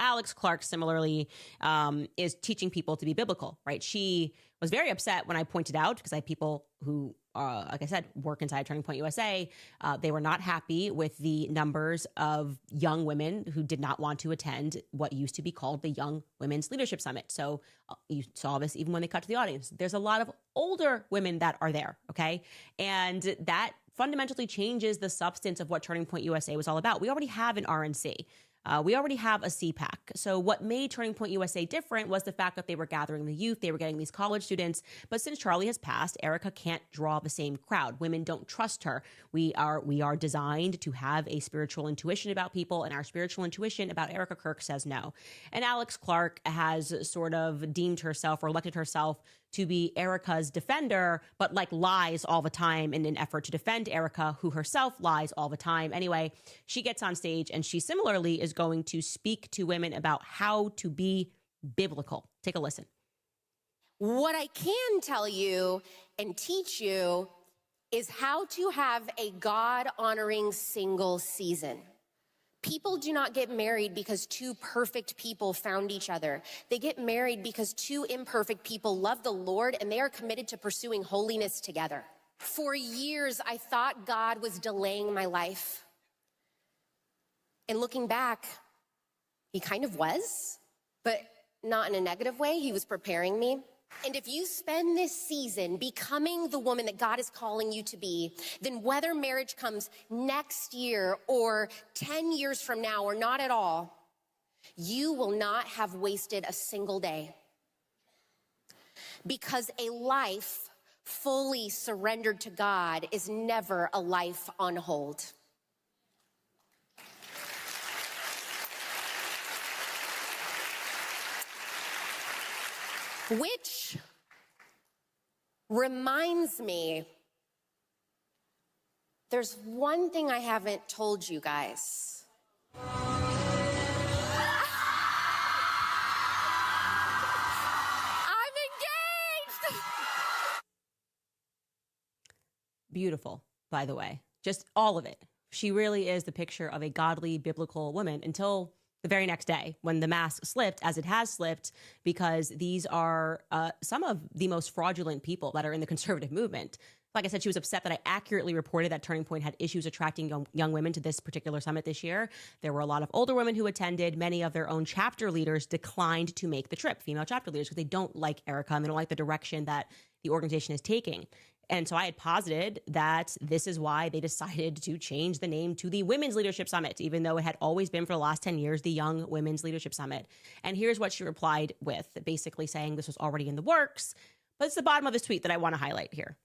Alex Clark, similarly, is teaching people to be biblical, right? She was very upset when I pointed out, because I have people who, like I said, work inside Turning Point USA. They were not happy with the numbers of young women who did not want to attend what used to be called the Young Women's Leadership Summit. So you saw this even when they cut to the audience. There's a lot of older women that are there, okay? And that fundamentally changes the substance of what Turning Point USA was all about. We already have an RNC. We already have a CPAC. So what made Turning Point USA different was the fact that they were gathering the youth, they were getting these college students. But since Charlie has passed, Erica can't draw the same crowd. Women don't trust her. We are designed to have a spiritual intuition about people, and our spiritual intuition about Erica Kirk says no. And Alex Clark has sort of deemed herself or elected herself to be Erica's defender, but like lies all the time in an effort to defend Erica, who herself lies all the time. Anyway, she gets on stage and she similarly is going to speak to women about how to be biblical. Take a listen. What I can tell you and teach you is how to have a God-honoring single season. People do not get married because two perfect people found each other. They get married because two imperfect people love the Lord and they are committed to pursuing holiness together. For years, I thought God was delaying my life. And looking back, he kind of was, but not in a negative way. He was preparing me. And if you spend this season becoming the woman that God is calling you to be, then whether marriage comes next year or 10 years from now or not at all, you will not have wasted a single day. Because a life fully surrendered to God is never a life on hold. Which reminds me, there's one thing I haven't told you guys. I'm engaged! Beautiful, by the way. Just all of it. She really is the picture of a godly, biblical woman until the very next day when the mask slipped, as it has slipped, because these are some of the most fraudulent people that are in the conservative movement. Like I said, she was upset that I accurately reported that Turning Point had issues attracting young women to this particular summit this year. There were a lot of older women who attended. Many of their own chapter leaders declined to make the trip, female chapter leaders, because they don't like Erica and they don't like the direction that the organization is taking. And so I had posited that this is why they decided to change the name to the Women's Leadership Summit, even though it had always been for the last 10 years, the Young Women's Leadership Summit. And here's what she replied with, basically saying this was already in the works. But it's the bottom of this tweet that I want to highlight here.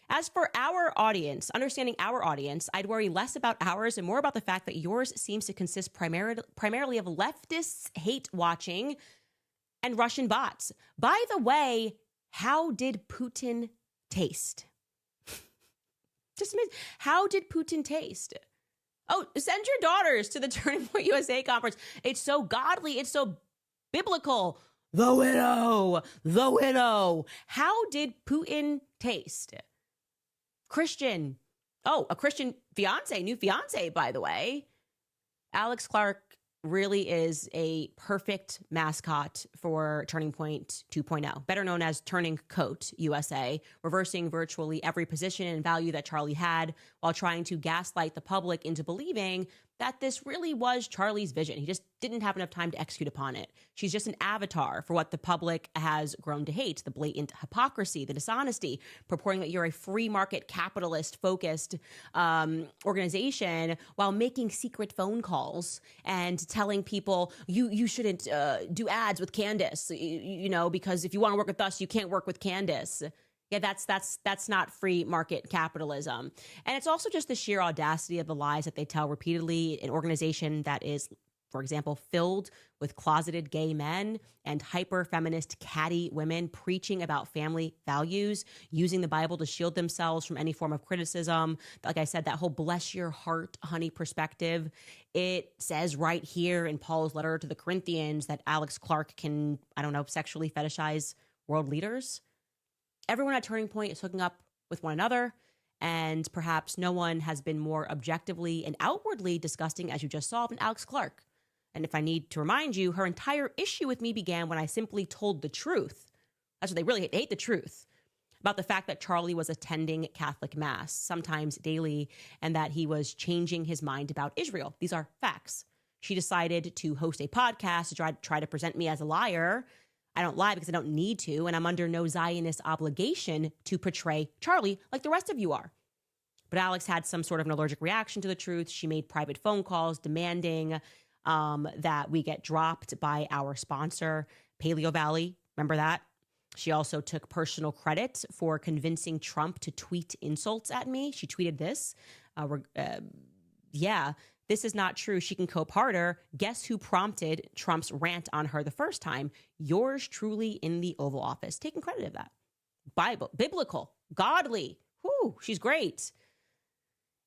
As for our audience, understanding our audience, I'd worry less about ours and more about the fact that yours seems to consist primarily of leftists hate watching and Russian bots. By the way, how did Putin taste? Just amazing. How did Putin taste? Oh, send your daughters to the Turning Point USA conference. It's so godly. It's so biblical. The widow, the widow. How did Putin taste? Christian. Oh, a Christian fiance, new fiance, by the way. Alex Clark really is a perfect mascot for Turning Point 2.0, better known as Turning Coat USA, reversing virtually every position and value that Charlie had while trying to gaslight the public into believing that this really was Charlie's vision. He just didn't have enough time to execute upon it. She's just an avatar for what the public has grown to hate, the blatant hypocrisy, the dishonesty, purporting that you're a free market capitalist focused organization while making secret phone calls and telling people you shouldn't do ads with Candace, you know, because if you want to work with us, you can't work with Candace. Yeah, that's not free market capitalism. And it's also just the sheer audacity of the lies that they tell repeatedly. An organization that is, for example, filled with closeted gay men and hyper-feminist catty women preaching about family values, using the Bible to shield themselves from any form of criticism. Like I said, that whole bless your heart, honey perspective. It says right here in Paul's letter to the Corinthians that Alex Clark can, I don't know, sexually fetishize world leaders. Everyone at Turning Point is hooking up with one another, and perhaps no one has been more objectively and outwardly disgusting, as you just saw, than Alex Clark. And if I need to remind you, her entire issue with me began when I simply told the truth. That's what they really hate the truth about the fact that Charlie was attending Catholic Mass, sometimes daily, and that he was changing his mind about Israel. These are facts. She decided to host a podcast to try to present me as a liar. I don't lie because I don't need to, and I'm under no Zionist obligation to portray Charlie like the rest of you are. But Alex had some sort of an allergic reaction to the truth. She made private phone calls demanding that we get dropped by our sponsor, Paleo Valley. Remember that? She also took personal credit for convincing Trump to tweet insults at me. She tweeted this. This is not true. She can cope harder. Guess who prompted Trump's rant on her the first time? Yours truly in the Oval Office. Taking credit of that. Biblical, godly. Whew, she's great.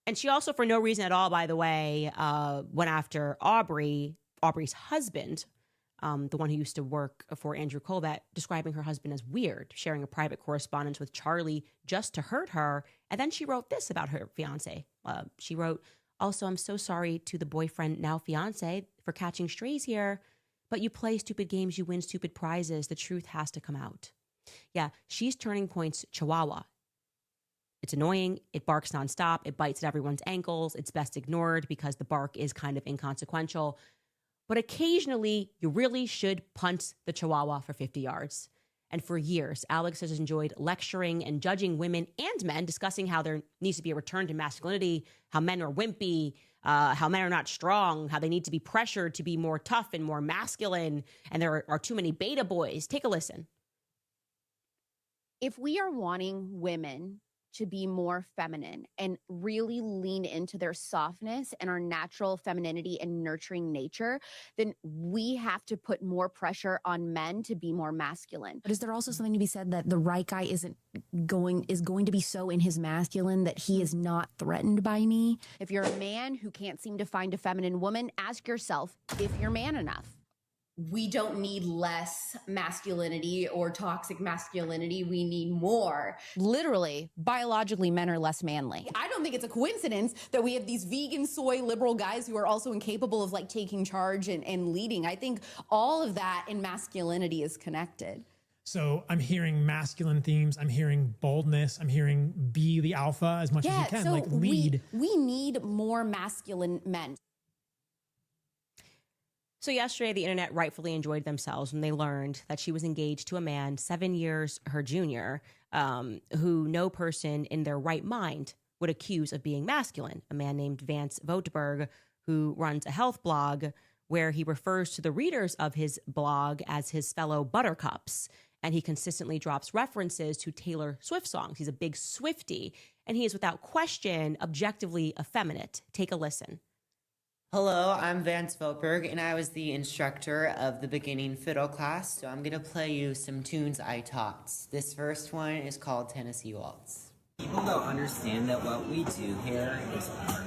And she also, for no reason at all, by the way, went after Aubrey's husband, the one who used to work for Andrew Colbert, describing her husband as weird, sharing a private correspondence with Charlie just to hurt her. And then she wrote this about her fiance. She wrote, also, I'm so sorry to the boyfriend, now fiance, for catching strays here, but you play stupid games, you win stupid prizes. The truth has to come out. Yeah, she's Turning Point's chihuahua. It's annoying. It barks nonstop. It bites at everyone's ankles. It's best ignored because the bark is kind of inconsequential. But occasionally, you really should punt the chihuahua for 50 yards. And for years, Alex has enjoyed lecturing and judging women and men, discussing how there needs to be a return to masculinity, how men are wimpy, how men are not strong, how they need to be pressured to be more tough and more masculine, and there are too many beta boys. Take a listen. If we are wanting women to be more feminine and really lean into their softness and our natural femininity and nurturing nature, then we have to put more pressure on men to be more masculine. But is there also something to be said that the right guy is going to be so in his masculine that he is not threatened by me? If you're a man who can't seem to find a feminine woman, ask yourself if you're man enough. We don't need less masculinity or toxic masculinity. We need more. Literally, biologically, men are less manly. I don't think it's a coincidence that we have these vegan, soy, liberal guys who are also incapable of like taking charge and leading. I think all of that in masculinity is connected. So I'm hearing masculine themes. I'm hearing boldness. I'm hearing be the alpha as much as you can, so like lead. We need more masculine men. So yesterday, the internet rightfully enjoyed themselves when they learned that she was engaged to a man 7 years her junior, who no person in their right mind would accuse of being masculine, a man named Vance Vogtberg, who runs a health blog where he refers to the readers of his blog as his fellow buttercups. And he consistently drops references to Taylor Swift songs. He's a big Swiftie, and he is without question objectively effeminate. Take a listen. Hello, I'm Vance Vogtberg, and I was the instructor of the beginning fiddle class, so I'm going to play you some tunes I taught. This first one is called Tennessee Waltz. People don't understand that what we do here is art.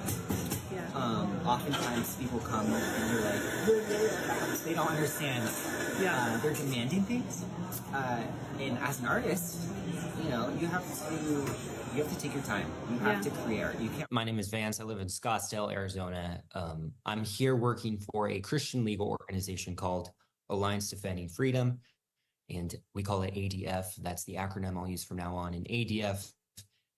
Oftentimes people come and they're like, they don't understand. They're demanding things. And as an artist, you have to take your time. You have to create art. You can't. My name is Vance. I live in Scottsdale, Arizona. I'm here working for a Christian legal organization called Alliance Defending Freedom, and we call it ADF. That's the acronym I'll use from now on. And ADF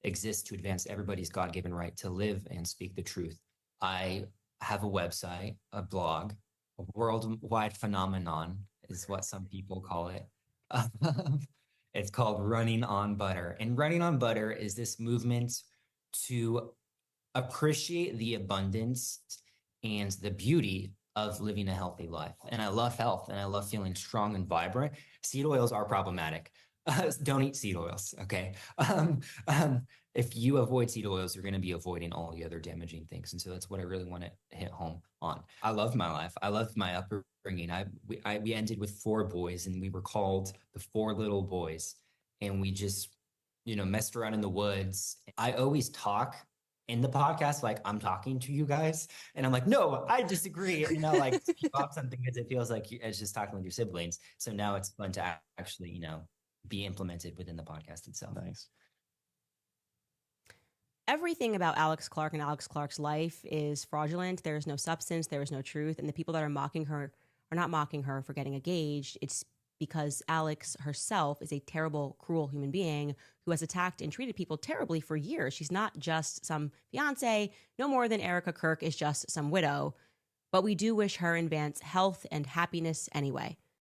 exists to advance everybody's God-given right to live and speak the truth. I have a website, a blog, a worldwide phenomenon is what some people call it. It's called Running on Butter. And Running on Butter is this movement to appreciate the abundance and the beauty of living a healthy life. And I love health and I love feeling strong and vibrant. Seed oils are problematic. Don't eat seed oils, okay? If you avoid seed oils, you're going to be avoiding all the other damaging things. And so that's what I really want to hit home on. I loved my life. I loved my upbringing. We ended with 4 boys, and we were called the 4 little boys. And we just, messed around in the woods. I always talk in the podcast like I'm talking to you guys. And I'm like, no, I disagree. Speak off something because it feels like it's just talking with your siblings. So now it's fun to actually, be implemented within the podcast itself. Nice. everything about Alex Clark and Alex Clark's life is fraudulent. There is no substance. There is no truth. And the people that are mocking her are not mocking her for getting engaged. It's because Alex herself is a terrible, cruel human being who has attacked and treated people terribly for years. She's not just some fiance, no more than Erica Kirk is just some widow. But we do wish her and Vance health and happiness anyway.